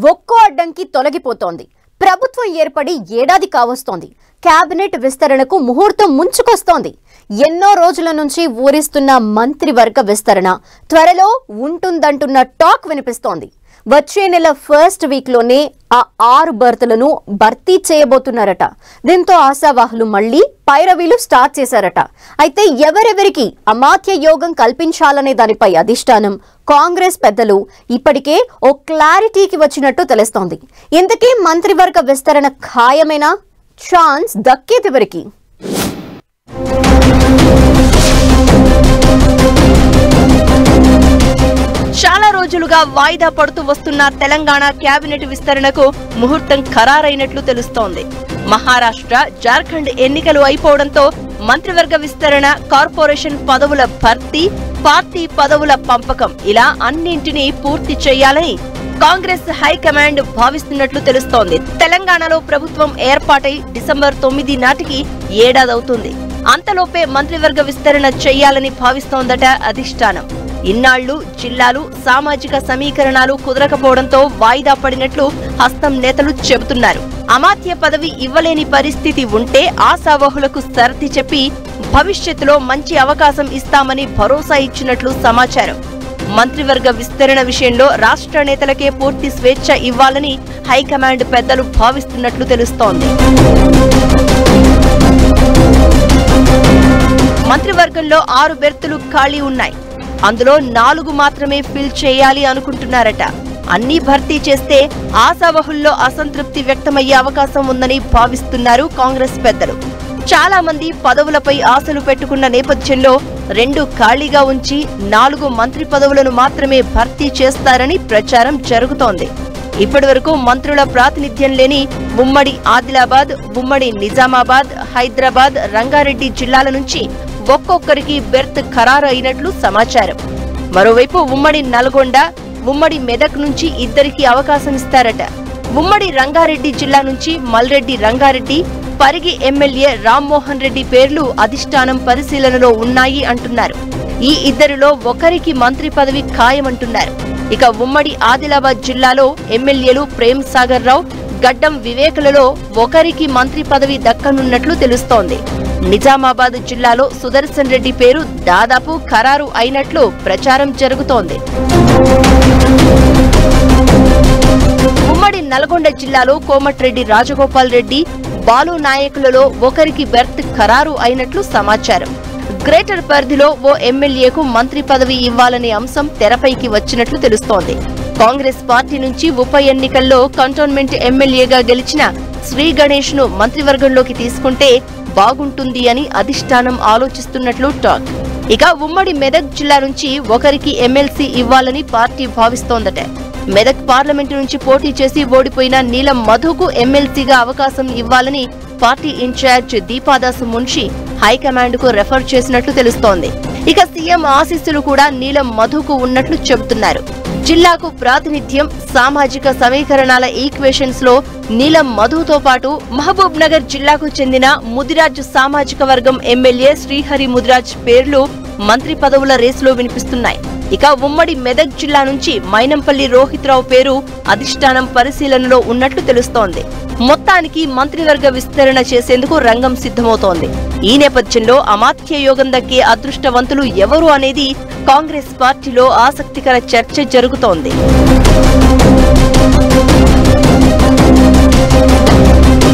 ఒక్కో అడ్డంకి తొలగిపోతోంది. ప్రభుత్వం ఏర్పడి ఏడాది కావస్తోంది. కేబినెట్ విస్తరణకు ముహూర్తం ముంచుకొస్తోంది. ఎన్నో రోజుల నుంచి ఊరిస్తున్న మంత్రివర్గ విస్తరణ త్వరలో ఉంటుందంటున్న టాక్ వినిపిస్తోంది. వచ్చే నెల ఫస్ట్ వీక్లోనే ఆ 6 బర్తులను భర్తీ చేయబోతున్నారట. దీంతో ఆశావాహులు మళ్లీ పైరవీలు స్టార్ట్ చేశారట. అయితే ఎవరెవరికి అమాత్య యోగం కల్పించాలనే దానిపై అధిష్టానం, కాంగ్రెస్ పెద్దలు ఇప్పటికే ఓ క్లారిటీకి వచ్చినట్టు తెలుస్తోంది. ఇంతకీ మంత్రివర్గ విస్తరణ ఖాయమేనా? ఛాన్స్ దక్కేదెవరికి? చాలా రోజులుగా వాయిదా పడుతూ వస్తున్న తెలంగాణ కేబినెట్ విస్తరణకు ముహూర్తం ఖరారైనట్లు తెలుస్తోంది. మహారాష్ట్ర, జార్ఖండ్ ఎన్నికలు అయిపోవడంతో మంత్రివర్గ విస్తరణ, కార్పొరేషన్ పదవుల భర్తీ, పార్టీ పదవుల పంపకం ఇలా అన్నింటినీ పూర్తి చేయాలని కాంగ్రెస్ హైకమాండ్ భావిస్తున్నట్లు తెలుస్తోంది. తెలంగాణలో ప్రభుత్వం ఏర్పాటై డిసెంబర్ 9 నాటికి ఏడాదవుతుంది. అంతలోపే మంత్రివర్గ విస్తరణ చేయాలని భావిస్తోందట అధిష్టానం. ఇన్నాళ్లు జిల్లాలు, సామాజిక సమీకరణాలు కుదరకపోవడంతో వాయిదా పడినట్లు హస్తం నేతలు చెబుతున్నారు. అమాత్య పదవి ఇవ్వలేని పరిస్థితి ఉంటే ఆశావహులకు సర్ది చెప్పి భవిష్యత్తులో మంచి అవకాశం ఇస్తామని భరోసా ఇచ్చినట్లు సమాచారం. మంత్రివర్గ విస్తరణ విషయంలో రాష్ట్ర నేతలకే పూర్తి స్వేచ్ఛ ఇవ్వాలని హైకమాండ్ పెద్దలు భావిస్తున్నట్లు తెలుస్తోంది. మంత్రివర్గంలో 6 బెర్తులు ఖాళీ ఉన్నాయి. అందులో 4 మాత్రమే ఫిల్ చేయాలి అనుకుంటున్నారట. అన్ని భర్తీ చేస్తే ఆశావహుల్లో అసంతృప్తి వ్యక్తమయ్యే అవకాశం ఉందని భావిస్తున్నారు కాంగ్రెస్ పెద్దలు. చాలా మంది పదవులపై ఆశలు పెట్టుకున్న నేపథ్యంలో 2 ఖాళీగా ఉంచి 4 మంత్రి పదవులను మాత్రమే భర్తీ చేస్తారని ప్రచారం జరుగుతోంది. ఇప్పటివరకు మంత్రుల ప్రాతినిధ్యం లేని ఉమ్మడి ఆదిలాబాద్, ఉమ్మడి నిజామాబాద్, హైదరాబాద్, రంగారెడ్డి జిల్లాల నుంచి ఒక్కొక్కరికి బెర్త్ ఖరారు అయినట్లు సమాచారం. మరోవైపు ఉమ్మడి నల్గొండ, ఉమ్మడి మెదక్ నుంచి 2కి అవకాశం ఇస్తారట. ఉమ్మడి రంగారెడ్డి జిల్లా నుంచి మల్రెడ్డి రంగారెడ్డి, పరిగి ఎమ్మెల్యే రామ్మోహన్ రెడ్డి పేర్లు అధిష్టానం పరిశీలనలో ఉన్నాయి అంటున్నారు. ఈ 2లో ఒకరికి మంత్రి పదవి ఖాయమంటున్నారు. ఇక ఉమ్మడి ఆదిలాబాద్ జిల్లాలో ఎమ్మెల్యేలు ప్రేమ్ సాగర్ రావు, గడ్డం వివేకులలో ఒకరికి మంత్రి పదవి దక్కనున్నట్లు తెలుస్తోంది. నిజామాబాద్ జిల్లాలో సుదర్శన్ రెడ్డి పేరు దాదాపు ఖరారు అయినట్లు ప్రచారం జరుగుతోంది. ఉమ్మడి నల్గొండ జిల్లాలో కోమటిరెడ్డి రాజగోపాల్ రెడ్డి, బాలు నాయకులలో ఒకరికి బెర్త్ ఖరారు అయినట్లు సమాచారం. గ్రేటర్ పరిధిలో ఓ ఎమ్మెల్యేకు మంత్రి పదవి ఇవ్వాలనే అంశం తెరపైకి వచ్చినట్లు తెలుస్తోంది. కాంగ్రెస్ పార్టీ నుంచి ఉప ఎన్నికల్లో కంటోన్మెంట్ ఎమ్మెల్యేగా గెలిచిన శ్రీ గణేష్ ను మంత్రివర్గంలోకి తీసుకుంటే బాగుంటుంది అని అధిష్టానం ఆలోచిస్తున్నట్లు టాక్. ఇక ఉమ్మడి మెదక్ జిల్లా నుంచి ఒకరికి ఎమ్మెల్సీ ఇవ్వాలని పార్టీ భావిస్తోందట. మెదక్ పార్లమెంటు నుంచి పోటీ చేసి ఓడిపోయిన నీలం మధుకు ఎమ్మెల్సీగా అవకాశం ఇవ్వాలని పార్టీ ఇన్ఛార్జ్ దీపాదాసు మున్షి హైకమాండ్ కు రెఫర్ చేసినట్లు తెలుస్తోంది. ఇక సీఎం ఆశీస్సులు కూడా నీలం మధుకు ఉన్నట్లు చెబుతున్నారు. జిల్లాకు ప్రాతినిధ్యం, సామాజిక సమీకరణాల ఈక్వేషన్స్ లో నీలం మధుతో పాటు మహబూబ్ నగర్ జిల్లాకు చెందిన ముదిరాజ్ సామాజిక వర్గం ఎమ్మెల్యే శ్రీహరి ముదిరాజ్ పేర్లు మంత్రి పదవుల రేసులో వినిపిస్తున్నాయి. ఇక ఉమ్మడి మెదక్ జిల్లా నుంచి మైనంపల్లి రోహిత్ రావు పేరు అధిష్టానం పరిశీలనలో ఉన్నట్లు తెలుస్తోంది. మొత్తానికి మంత్రివర్గ విస్తరణ చేసేందుకు రంగం సిద్ధమవుతోంది. ఈ నేపథ్యంలో అమాత్య యోగం దక్కే అదృష్టవంతులు ఎవరు అనేది కాంగ్రెస్ పార్టీలో ఆసక్తికర చర్చ జరుగుతోంది.